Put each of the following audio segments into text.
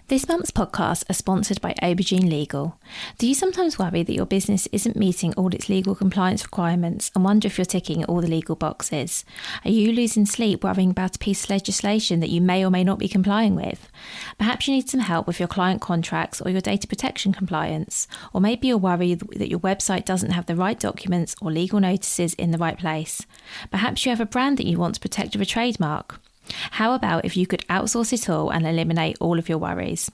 This month's podcasts are sponsored by Aubergine Legal. Do you sometimes worry that your business isn't meeting all its legal compliance requirements and wonder if you're ticking all the legal boxes? Are you losing sleep worrying about a piece of legislation that you may or may not be complying with? Perhaps you need some help with your client contracts or your data protection compliance. Or maybe you're worried that your website doesn't have the right documents or legal notices in the right place. Perhaps you have a brand that you want to protect with a trademark. How about if you could outsource it all and eliminate all of your worries?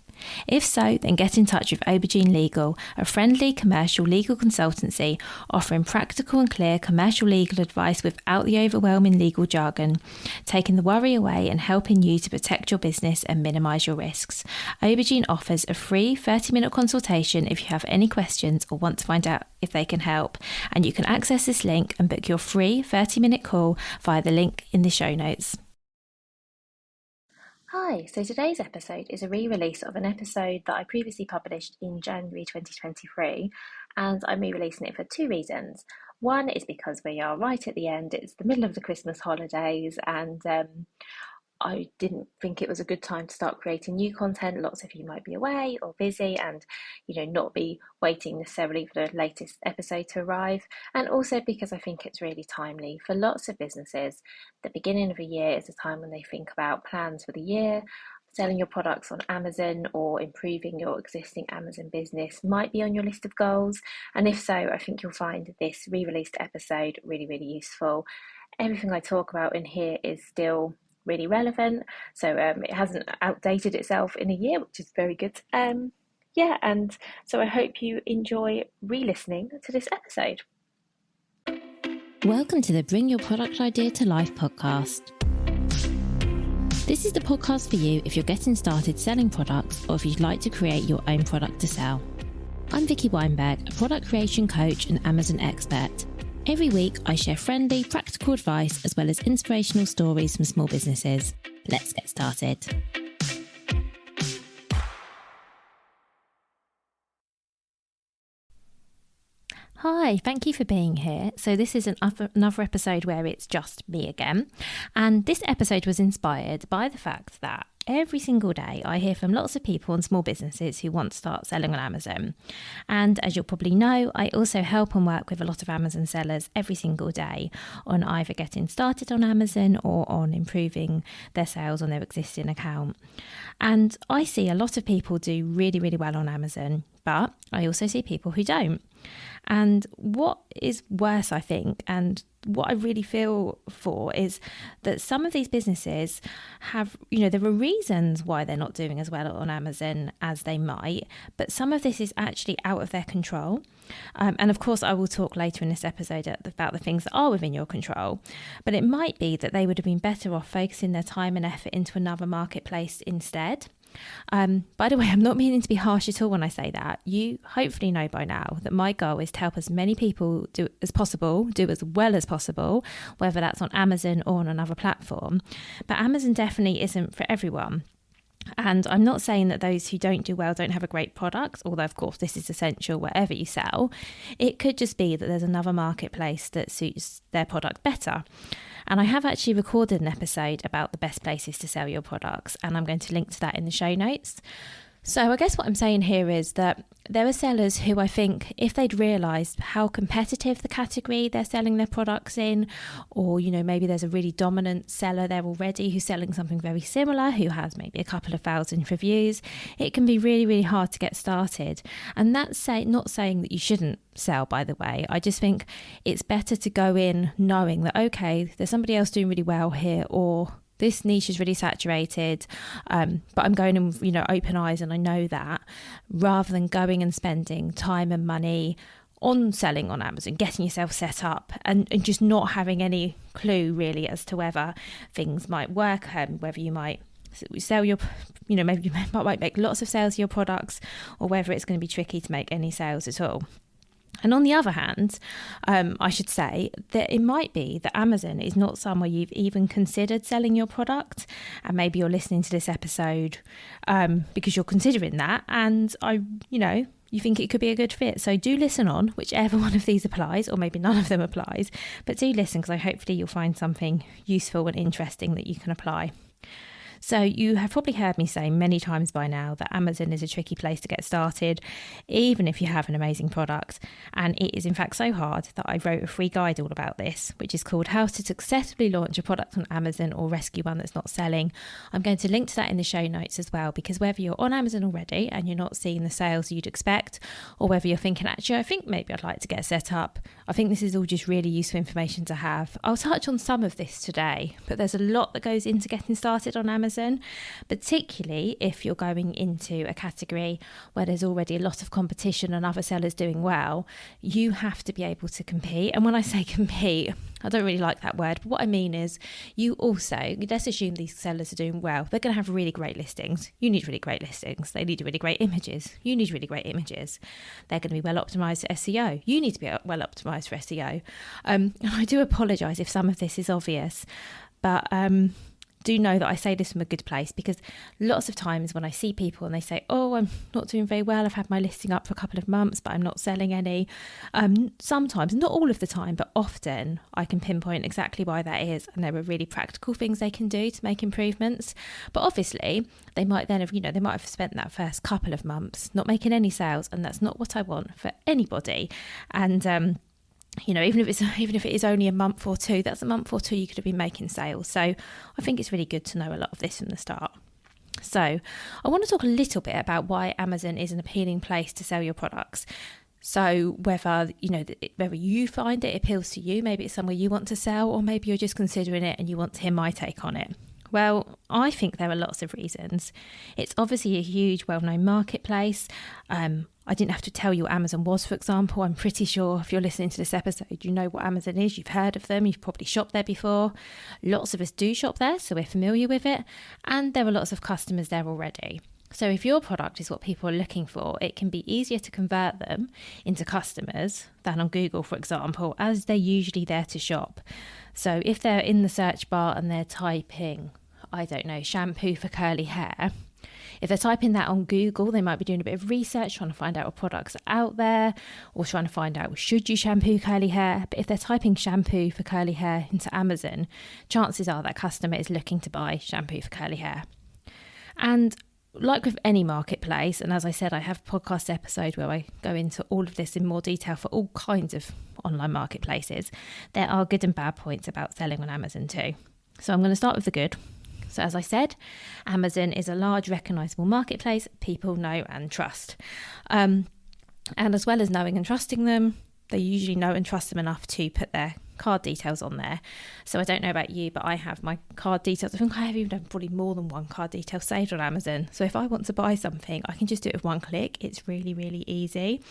If so, then get in touch with Aubergine Legal, a friendly commercial legal consultancy offering practical and clear commercial legal advice without the overwhelming legal jargon, taking the worry away and helping you to protect your business and minimise your risks. Aubergine offers a free 30-minute consultation if you have any questions or want to find out if they can help, and you can access this link and book your free 30-minute call via the link in the show notes. Hi, so today's episode is a re-release of an episode that I previously published in January 2023, and I'm re-releasing it for two reasons. One is because we are right at the end, it's the middle of the Christmas holidays, and I didn't think it was a good time to start creating new content. Lots of you might be away or busy and, not be waiting necessarily for the latest episode to arrive. And also because I think it's really timely for lots of businesses. The beginning of a year is a time when they think about plans for the year. Selling your products on Amazon or improving your existing Amazon business might be on your list of goals. And if so, I think you'll find this re-released episode really, really useful. Everything I talk about in here is still really relevant, so it hasn't outdated itself in a year, which is very good. And so I hope you enjoy re-listening to this episode. Welcome to the Bring Your Product Idea to Life podcast. This is the podcast for you if you're getting started selling products or if you'd like to create your own product to sell. I'm Vicky Weinberg, a product creation coach and Amazon expert. Every week, I share friendly, practical advice as well as inspirational stories from small businesses. Let's get started. Hi, thank you for being here. So this is another episode where it's just me again. And this episode was inspired by the fact that every single day I hear from lots of people and small businesses who want to start selling on Amazon. And as you'll probably know, I also help and work with a lot of Amazon sellers every single day on either getting started on Amazon or on improving their sales on their existing account. And I see a lot of people do really, really well on Amazon, but I also see people who don't. And what is worse, I think, and what I really feel for is that some of these businesses have, there are reasons why they're not doing as well on Amazon as they might, but some of this is actually out of their control. And of course, I will talk later in this episode about the things that are within your control, but it might be that they would have been better off focusing their time and effort into another marketplace instead. By the way, I'm not meaning to be harsh at all when I say that. You hopefully know by now that my goal is to help as many people do as well as possible, whether that's on Amazon or on another platform. But Amazon definitely isn't for everyone. And I'm not saying that those who don't do well don't have a great product, although of course this is essential wherever you sell. It could just be that there's another marketplace that suits their product better. And I have actually recorded an episode about the best places to sell your products, and I'm going to link to that in the show notes. So I guess what I'm saying here is that there are sellers who I think if they'd realised how competitive the category they're selling their products in, or, maybe there's a really dominant seller there already who's selling something very similar, who has maybe a couple of thousand reviews, it can be really, really hard to get started. And that's not saying that you shouldn't sell, by the way. I just think it's better to go in knowing that, okay, there's somebody else doing really well here, or this niche is really saturated, but I'm going in, open eyes, and I know that, rather than going and spending time and money on selling on Amazon, getting yourself set up and just not having any clue really as to whether things might work, whether you might sell your, maybe you might make lots of sales of your products, or whether it's going to be tricky to make any sales at all. And on the other hand, I should say that it might be that Amazon is not somewhere you've even considered selling your product. And maybe you're listening to this episode because you're considering that. And you think it could be a good fit. So do listen on, whichever one of these applies, or maybe none of them applies. But do listen, because hopefully you'll find something useful and interesting that you can apply. So you have probably heard me say many times by now that Amazon is a tricky place to get started, even if you have an amazing product. And it is in fact so hard that I wrote a free guide all about this, which is called How to Successfully Launch a Product on Amazon or Rescue One That's Not Selling. I'm going to link to that in the show notes as well, because whether you're on Amazon already and you're not seeing the sales you'd expect, or whether you're thinking, actually, I think maybe I'd like to get set up, I think this is all just really useful information to have. I'll touch on some of this today, but there's a lot that goes into getting started on Amazon, particularly if you're going into a category where there's already a lot of competition and other sellers doing well. You have to be able to compete. And when I say compete, I don't really like that word, but what I mean is you also, let's assume these sellers are doing well. They're going to have really great listings. You need really great listings. They need really great images. You need really great images. They're going to be well optimized for SEO. You need to be well optimized for SEO. And I do apologize if some of this is obvious, but do know that I say this from a good place, because lots of times when I see people and they say, oh, I'm not doing very well, I've had my listing up for a couple of months but I'm not selling any, sometimes, not all of the time, but often I can pinpoint exactly why that is, and there are really practical things they can do to make improvements. But obviously they might then have, they might have spent that first couple of months not making any sales, and that's not what I want for anybody. And even if it is only a month or two, that's a month or two you could have been making sales. So I think it's really good to know a lot of this from the start. So I want to talk a little bit about why Amazon is an appealing place to sell your products. So whether you find it appeals to you, maybe it's somewhere you want to sell, or maybe you're just considering it and you want to hear my take on it. Well, I think there are lots of reasons. It's obviously a huge, well-known marketplace. I didn't have to tell you what Amazon was, for example. I'm pretty sure if you're listening to this episode, you know what Amazon is. You've heard of them. You've probably shopped there before. Lots of us do shop there, so we're familiar with it. And there are lots of customers there already. So if your product is what people are looking for, it can be easier to convert them into customers than on Google, for example, as they're usually there to shop. So if they're in the search bar and they're typing, I don't know, shampoo for curly hair, if they're typing that on Google, they might be doing a bit of research, trying to find out what products are out there, or trying to find out, should you shampoo curly hair? But if they're typing shampoo for curly hair into Amazon, chances are that customer is looking to buy shampoo for curly hair. And like with any marketplace, and as I said, I have a podcast episode where I go into all of this in more detail for all kinds of online marketplaces, there are good and bad points about selling on Amazon too. So I'm going to start with the good. So as I said, Amazon is a large, recognisable marketplace people know and trust. And as well as knowing and trusting them, they usually know and trust them enough to put their card details on there. So I don't know about you, but I have my card details. I think I have even done probably more than one card detail saved on Amazon. So if I want to buy something, I can just do it with one click. It's really, really easy.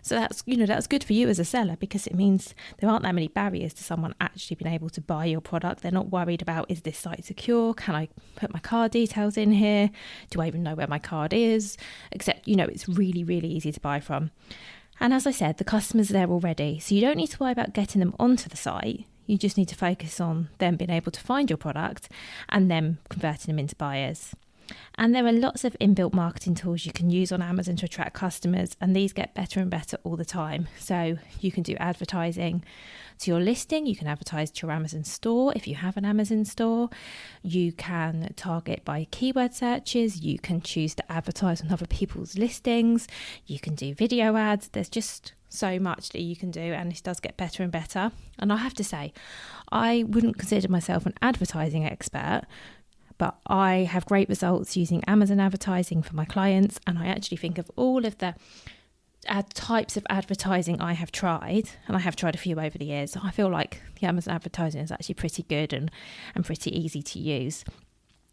So that's good for you as a seller, because it means there aren't that many barriers to someone actually being able to buy your product. They're not worried about, is this site secure? Can I put my card details in here? Do I even know where my card is? Except, it's really, really easy to buy from. And as I said, the customers are there already, so you don't need to worry about getting them onto the site. You just need to focus on them being able to find your product and then converting them into buyers. And there are lots of inbuilt marketing tools you can use on Amazon to attract customers, and these get better and better all the time. So you can do advertising to your listing, you can advertise to your Amazon store if you have an Amazon store, you can target by keyword searches, you can choose to advertise on other people's listings, you can do video ads. There's just so much that you can do, and it does get better and better. And I have to say, I wouldn't consider myself an advertising expert, but I have great results using Amazon advertising for my clients. And I actually think of all of the types of advertising I have tried, and I have tried a few over the years, I feel like the Amazon advertising is actually pretty good and pretty easy to use.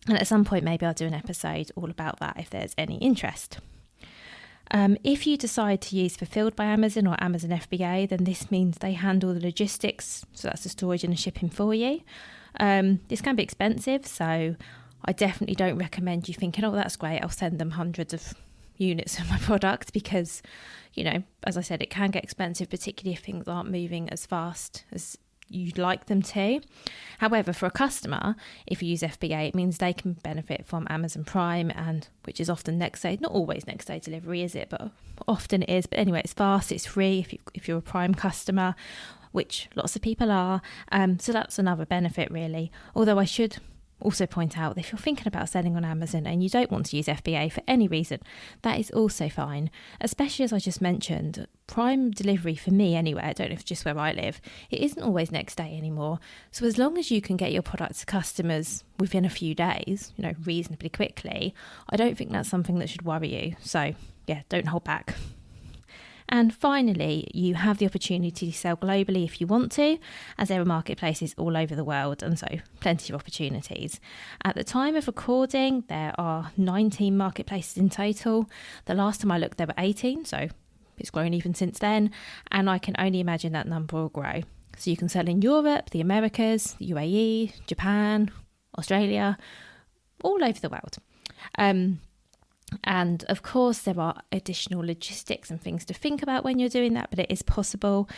And at some point, maybe I'll do an episode all about that if there's any interest. If you decide to use Fulfilled by Amazon or Amazon FBA, then this means they handle the logistics. So that's the storage and the shipping for you. This can be expensive, so I definitely don't recommend you thinking, oh, that's great, I'll send them hundreds of units of my product, because, as I said, it can get expensive, particularly if things aren't moving as fast as you'd like them to. However, for a customer, if you use FBA, it means they can benefit from Amazon Prime, and which is often next day, not always next day delivery, is it? But often it is. But anyway, it's fast, it's free if you're a Prime customer, which lots of people are. So that's another benefit, really. Although I should also point out that if you're thinking about selling on Amazon and you don't want to use FBA for any reason, that is also fine. Especially as I just mentioned, prime delivery for me anyway, I don't know if it's just where I live, it isn't always next day anymore. So as long as you can get your product to customers within a few days, reasonably quickly, I don't think that's something that should worry you. So yeah, don't hold back. And finally, you have the opportunity to sell globally if you want to, as there are marketplaces all over the world, and so plenty of opportunities. At the time of recording, there are 19 marketplaces in total. The last time I looked, there were 18, so it's grown even since then, and I can only imagine that number will grow. So you can sell in Europe, the Americas, the UAE, Japan, Australia, all over the world. And of course, there are additional logistics and things to think about when you're doing that, but it is possible.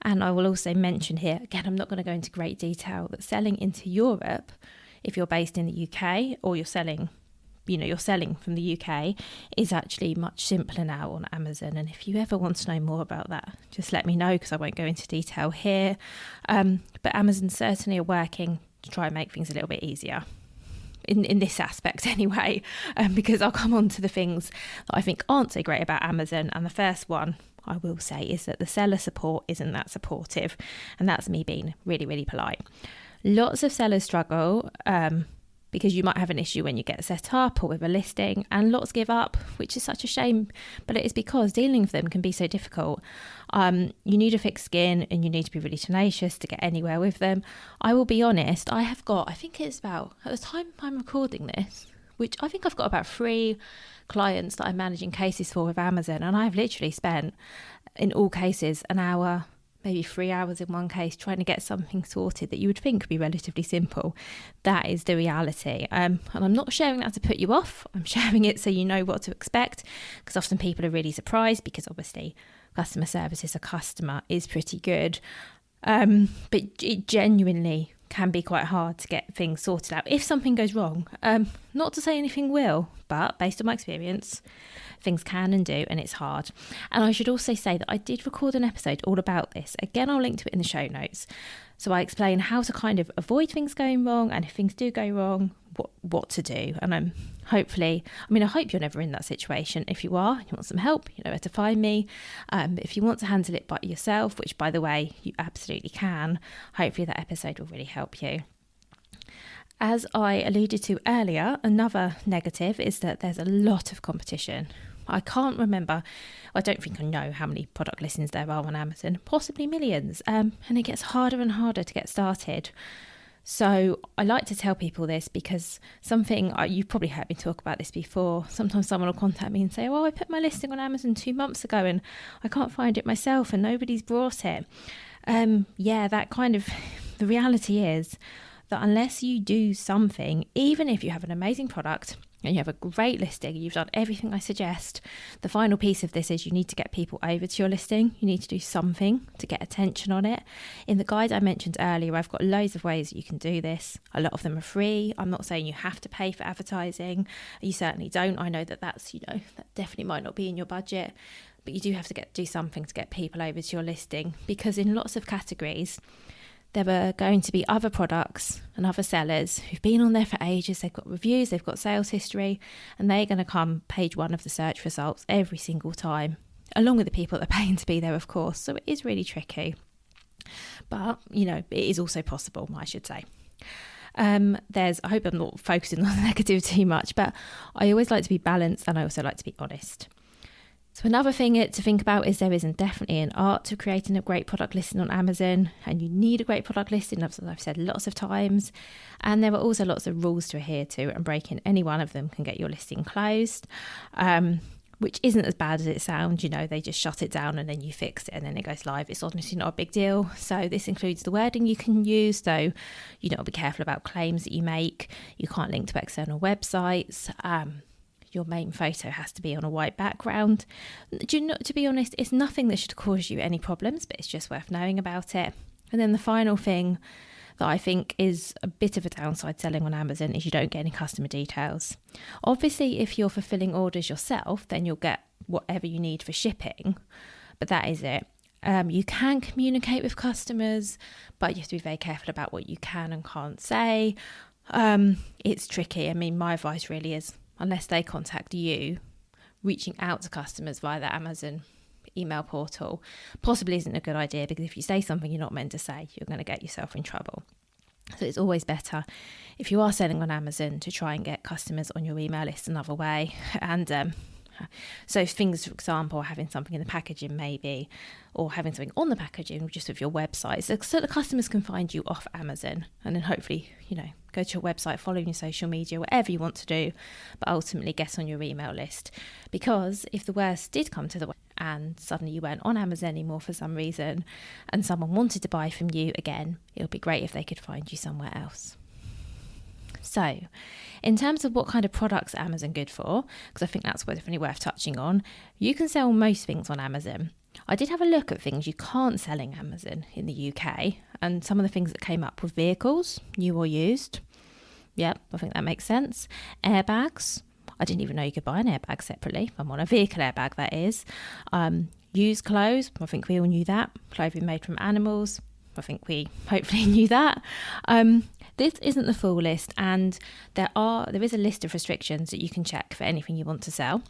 And I will also mention here, again, I'm not going to go into great detail, that selling into Europe, if you're based in the UK or you're selling from the UK, is actually much simpler now on Amazon. And if you ever want to know more about that, just let me know, because I won't go into detail here. But Amazon certainly are working to try and make things a little bit easier. In this aspect anyway, because I'll come on to the things that I think aren't so great about Amazon. And the first one I will say is that the seller support isn't that supportive, and that's me being really, really polite. Lots of sellers struggle because you might have an issue when you get set up or with a listing, and lots give up, which is such a shame, but it is because dealing with them can be so difficult. You need a thick skin and you need to be really tenacious to get anywhere with them. I will be honest, I think it's about, at the time I'm recording this, which I think I've got about 3 clients that I'm managing cases for with Amazon, and I've literally spent, in all cases, an hour, maybe 3 hours in one case, trying to get something sorted that you would think would be relatively simple. That is the reality. And I'm not sharing that to put you off. I'm sharing it so you know what to expect, because often people are really surprised, because obviously customer service as a customer is pretty good. But it genuinely can be quite hard to get things sorted out if something goes wrong. Not to say anything will, but based on my experience, things can and do, and it's hard. And I should also say that I did record an episode all about this. Again, I'll link to it in the show notes. So I explain how to kind of avoid things going wrong, and if things do go wrong, what to do. And I hope you're never in that situation. If you are, you want some help, you know where to find me. If you want to handle it by yourself, which by the way, you absolutely can, hopefully that episode will really help you. As I alluded to earlier, another negative is that there's a lot of competition. I can't remember, I don't think I know how many product listings there are on Amazon, possibly millions, and it gets harder and harder to get started. So I like to tell people this, because you've probably heard me talk about this before. Sometimes someone will contact me and say, I put my listing on Amazon 2 months ago and I can't find it myself and nobody's brought it. The reality is that unless you do something, even if you have an amazing product and you have a great listing, you've done everything I suggest, the final piece of this is you need to get people over to your listing. You need to do something to get attention on it. In the guide I mentioned earlier, I've got loads of ways that you can do this. A lot of them are free. I'm not saying you have to pay for advertising. You certainly don't. I know that that definitely might not be in your budget, but you do have to do something to get people over to your listing, because in lots of categories, there are going to be other products and other sellers who've been on there for ages. They've got reviews, they've got sales history, and they're going to come page 1 of the search results every single time, along with the people that are paying to be there, of course. So it is really tricky. But, it is also possible, I should say. I hope I'm not focusing on the negative too much, but I always like to be balanced, and I also like to be honest. So another thing to think about is there isn't definitely an art to creating a great product listing on Amazon, and you need a great product listing, as I've said lots of times. And there are also lots of rules to adhere to, and breaking any one of them can get your listing closed, which isn't as bad as it sounds. They just shut it down and then you fix it and then it goes live. It's honestly not a big deal. So this includes the wording you can use, though be careful about claims that you make. You can't link to external websites. Your main photo has to be on a white background. To be honest, it's nothing that should cause you any problems, but it's just worth knowing about it. And then the final thing that I think is a bit of a downside selling on Amazon is you don't get any customer details. Obviously, if you're fulfilling orders yourself, then you'll get whatever you need for shipping, but that is it. You can communicate with customers, but you have to be very careful about what you can and can't say. It's tricky. I mean, my advice really is, unless they contact you, reaching out to customers via the Amazon email portal possibly isn't a good idea, because if you say something you're not meant to say, you're going to get yourself in trouble. So it's always better, if you are selling on Amazon, to try and get customers on your email list another way. And so things, for example, having something in the packaging maybe, or having something on the packaging just with your website, so the customers can find you off Amazon, and then hopefully, go to your website, follow your social media, whatever you want to do, but ultimately get on your email list. Because if the worst did come to the worst and suddenly you weren't on Amazon anymore for some reason, and someone wanted to buy from you again, it would be great if they could find you somewhere else. So, in terms of what kind of products Amazon good for, because I think that's definitely worth touching on, you can sell most things on Amazon. I did have a look at things you can't sell in Amazon in the UK, and some of the things that came up were vehicles, new or used. Yep, I think that makes sense. Airbags. I didn't even know you could buy an airbag separately. I'm on a vehicle airbag, that is. Used clothes. I think we all knew that. Clothing made from animals. I think we hopefully knew that. This isn't the full list, and there is a list of restrictions that you can check for anything you want to sell.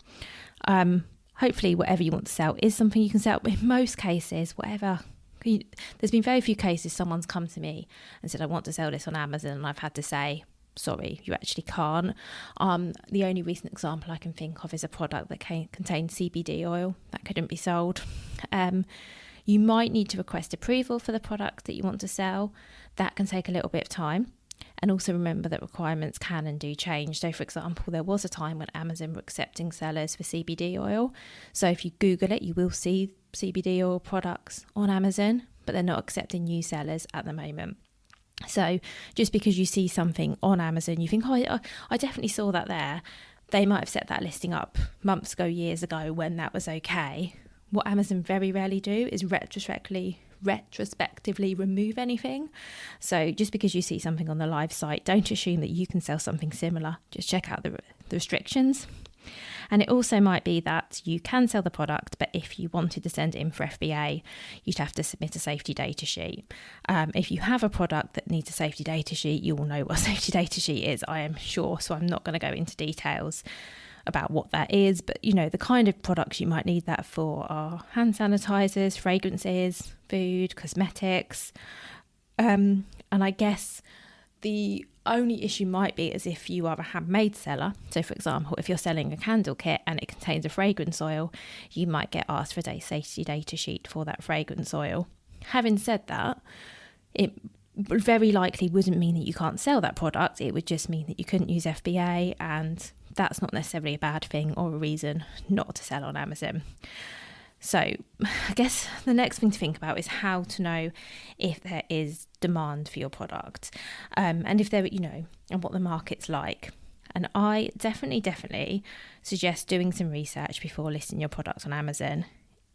Hopefully whatever you want to sell is something you can sell. In most cases, there's been very few cases someone's come to me and said, I want to sell this on Amazon, and I've had to say, sorry, you actually can't. The only recent example I can think of is a product that contained CBD oil that couldn't be sold. You might need to request approval for the product that you want to sell. That can take a little bit of time. And also remember that requirements can and do change. So, for example, there was a time when Amazon were accepting sellers for CBD oil. So if you Google it, you will see CBD oil products on Amazon, but they're not accepting new sellers at the moment. So just because you see something on Amazon, you think, oh, I definitely saw that there. They might have set that listing up months ago, years ago, when that was okay. What Amazon very rarely do is retrospectively remove anything. So just because you see something on the live site, don't assume that you can sell something similar. Just check out the restrictions. And it also might be that you can sell the product, but if you wanted to send it in for FBA, you'd have to submit a safety data sheet. If you have a product that needs a safety data sheet, you will know what a safety data sheet is, I am sure. So I'm not going to go into details about what that is, but the kind of products you might need that for are hand sanitizers, fragrances, food, cosmetics. And I guess the only issue might be as if you are a handmade seller. So for example, if you're selling a candle kit and it contains a fragrance oil, you might get asked for a safety data sheet for that fragrance oil. Having said that, it very likely wouldn't mean that you can't sell that product. It would just mean that you couldn't use FBA, and that's not necessarily a bad thing or a reason not to sell on Amazon. So I guess the next thing to think about is how to know if there is demand for your product, and if there, and what the market's like. And I definitely suggest doing some research before listing your product on Amazon.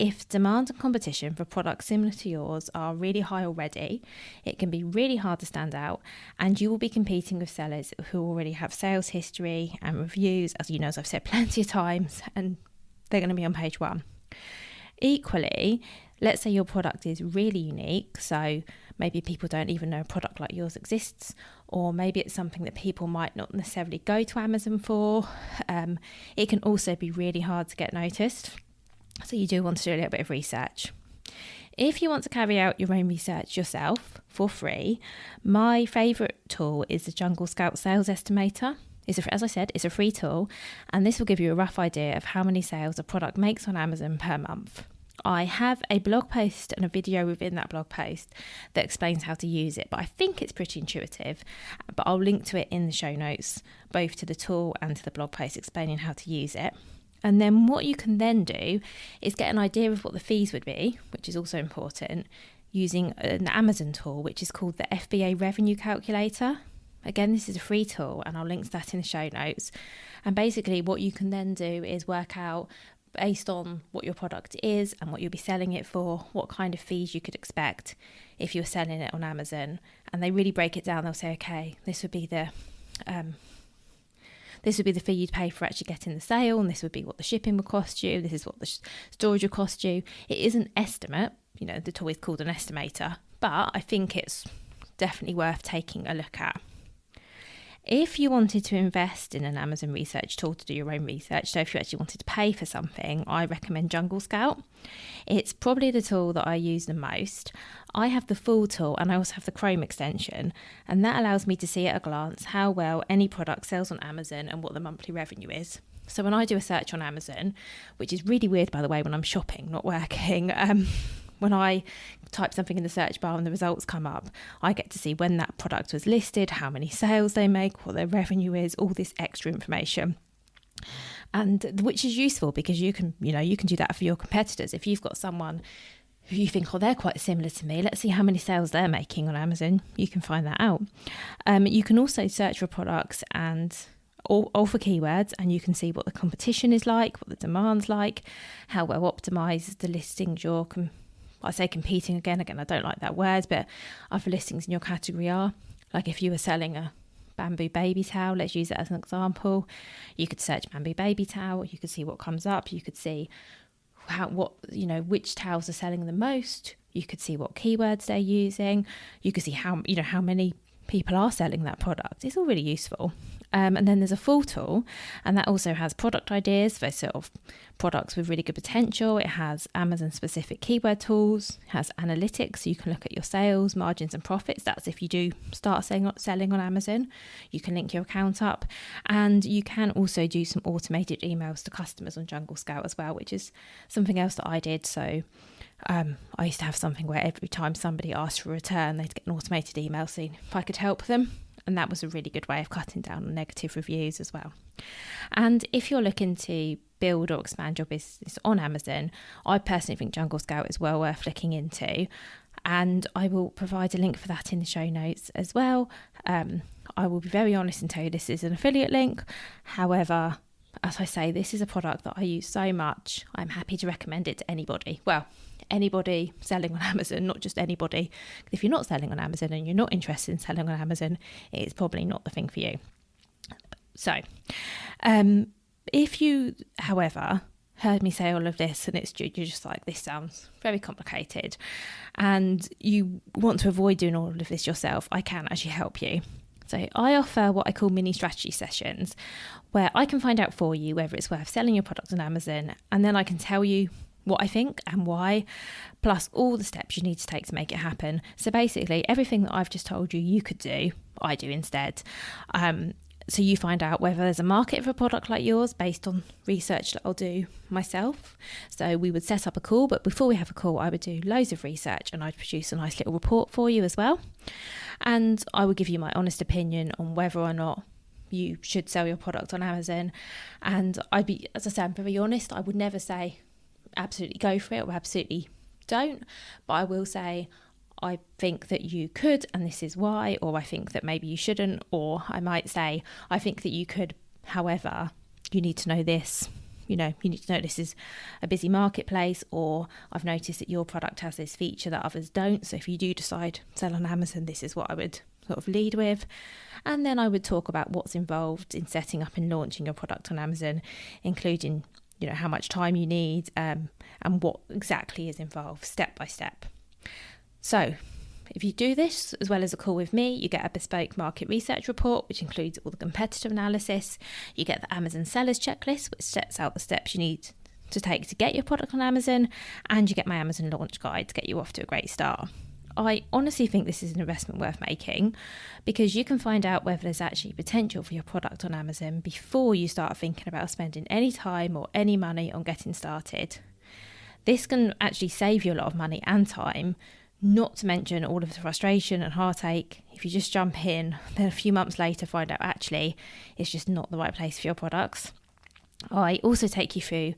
If demand and competition for products similar to yours are really high already, it can be really hard to stand out, and you will be competing with sellers who already have sales history and reviews, as I've said plenty of times, and they're going to be on page 1. Equally, let's say your product is really unique, so maybe people don't even know a product like yours exists, or maybe it's something that people might not necessarily go to Amazon for. It can also be really hard to get noticed, so you do want to do a little bit of research. If you want to carry out your own research yourself for free, my favourite tool is the Jungle Scout Sales Estimator. As I said, it's a free tool, and this will give you a rough idea of how many sales a product makes on Amazon per month. I have a blog post and a video within that blog post that explains how to use it, but I think it's pretty intuitive. But I'll link to it in the show notes, both to the tool and to the blog post explaining how to use it. And then what you can then do is get an idea of what the fees would be, which is also important, using an Amazon tool, which is called the FBA Revenue Calculator. Again, this is a free tool, and I'll link to that in the show notes. And basically what you can then do is work out, based on what your product is and what you'll be selling it for, what kind of fees you could expect if you're selling it on Amazon. And they really break it down. They'll say, okay, this would be the fee you'd pay for actually getting the sale, and this would be what the shipping would cost you, this is what the storage would cost you. It is an estimate, the tool is called an estimator, but I think it's definitely worth taking a look at. If you wanted to invest in an Amazon research tool to do your own research, so if you actually wanted to pay for something, I recommend Jungle Scout. It's probably the tool that I use the most. I have the full tool and I also have the Chrome extension, and that allows me to see at a glance how well any product sells on Amazon and what the monthly revenue is. So when I do a search on Amazon, which is really weird, by the way, when I'm shopping, not working, when I type something in the search bar and the results come up, I get to see when that product was listed, how many sales they make, what their revenue is, all this extra information. And which is useful because you can do that for your competitors. If you've got someone who you think, oh, they're quite similar to me, let's see how many sales they're making on Amazon, you can find that out. You can also search for products and all for keywords, and you can see what the competition is like, what the demand's like, how well optimized the listings I say competing again, I don't like that word, but other listings in your category are. Like if you were selling a bamboo baby towel, let's use it as an example, you could search bamboo baby towel, you could see what comes up, you could see which towels are selling the most, you could see what keywords they're using, you could see how many people are selling that product. It's all really useful. And then there's a full tool, and that also has product ideas for sort of products with really good potential. It has Amazon specific keyword tools, it has analytics, so you can look at your sales, margins and profits. That's if you do start selling on Amazon. You can link your account up, and you can also do some automated emails to customers on Jungle Scout as well, which is something else that I did. So I used to have something where every time somebody asked for a return, they'd get an automated email saying if I could help them. And that was a really good way of cutting down on negative reviews as well. And if you're looking to build or expand your business on Amazon, I personally think Jungle Scout is well worth looking into. And I will provide a link for that in the show notes as well. I will be very honest and tell you this is an affiliate link. However, as I say, this is a product that I use so much. I'm happy to recommend it to anybody. Well, anybody selling on Amazon, not just anybody. If you're not selling on Amazon and you're not interested in selling on Amazon, it's probably not the thing for you. So, if you, however, heard me say all of this and you're just like, this sounds very complicated, and you want to avoid doing all of this yourself, I can actually help you. So I offer what I call mini strategy sessions, where I can find out for you whether it's worth selling your product on Amazon, and then I can tell you what I think and why, plus all the steps you need to take to make it happen. So basically everything that I've just told you could do, I do instead. So you find out whether there's a market for a product like yours based on research that I'll do myself. So we would set up a call, but before we have a call, I would do loads of research and I'd produce a nice little report for you as well. And I would give you my honest opinion on whether or not you should sell your product on Amazon. And I'd be, as I said, I'm very honest. I would never say absolutely go for it or absolutely don't, but I will say I think that you could and this is why, or I think that maybe you shouldn't, or I might say I think that you could, however you need to know this, you need to know this is a busy marketplace, or I've noticed that your product has this feature that others don't, so if you do decide to sell on Amazon, this is what I would sort of lead with. And then I would talk about what's involved in setting up and launching your product on Amazon, including how much time you need and what exactly is involved step by step. So if you do this, as well as a call with me, you get a bespoke market research report, which includes all the competitive analysis. You get the Amazon sellers checklist, which sets out the steps you need to take to get your product on Amazon. And you get my Amazon launch guide to get you off to a great start. I honestly think this is an investment worth making because you can find out whether there's actually potential for your product on Amazon before you start thinking about spending any time or any money on getting started. This can actually save you a lot of money and time, not to mention all of the frustration and heartache if you just jump in, then a few months later find out actually it's just not the right place for your products. I also take you through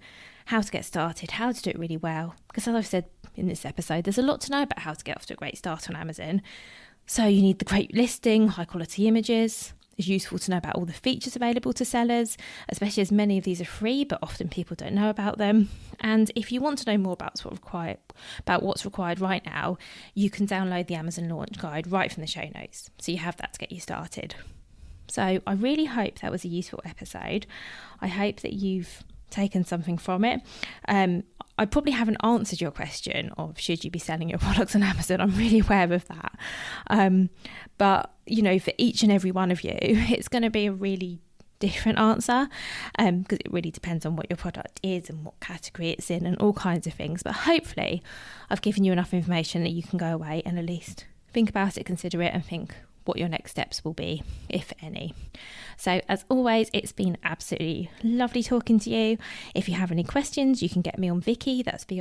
how to get started, how to do it really well, because as I've said in this episode, there's a lot to know about how to get off to a great start on Amazon. So you need the great listing, high quality images. It's useful to know about all the features available to sellers, especially as many of these are free, but often people don't know about them. And if you want to know more about what's required right now, you can download the Amazon launch guide right from the show notes. So you have that to get you started. So I really hope that was a useful episode. I hope that you've taken something from it. I probably haven't answered your question of should you be selling your products on Amazon. I'm really aware of that. But, for each and every one of you, it's going to be a really different answer, because it really depends on what your product is and what category it's in and all kinds of things. But hopefully I've given you enough information that you can go away and at least think about it, consider it, and think what your next steps will be, if any. So as always, it's been absolutely lovely talking to you. If you have any questions, you can get me on Vicky, that's Vicki,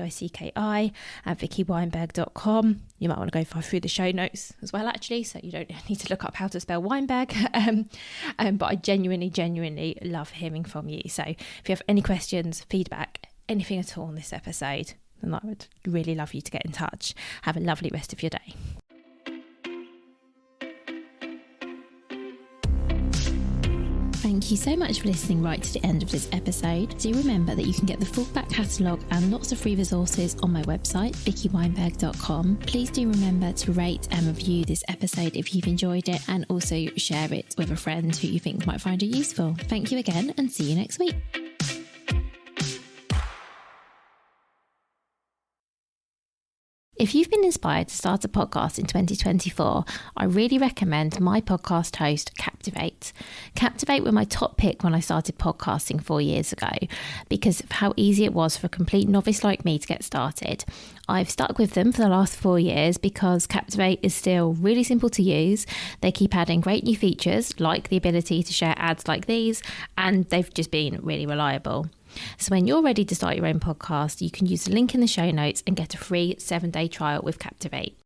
at vickyweinberg.com. You might want to go through the show notes as well, actually, so you don't need to look up how to spell Weinberg. But I genuinely love hearing from you. So if you have any questions, feedback, anything at all on this episode, then I would really love you to get in touch. Have a lovely rest of your day. Thank you so much for listening right to the end of this episode. Do remember that you can get the full back catalogue and lots of free resources on my website, vickyweinberg.com. Please do remember to rate and review this episode if you've enjoyed it, and also share it with a friend who you think might find it useful. Thank you again, and see you next week. If you've been inspired to start a podcast in 2024, I really recommend my podcast host, Captivate. Captivate were my top pick when I started podcasting 4 years ago because of how easy it was for a complete novice like me to get started. I've stuck with them for the last 4 years because Captivate is still really simple to use. They keep adding great new features like the ability to share ads like these, and they've just been really reliable. So when you're ready to start your own podcast, you can use the link in the show notes and get a free 7-day trial with Captivate.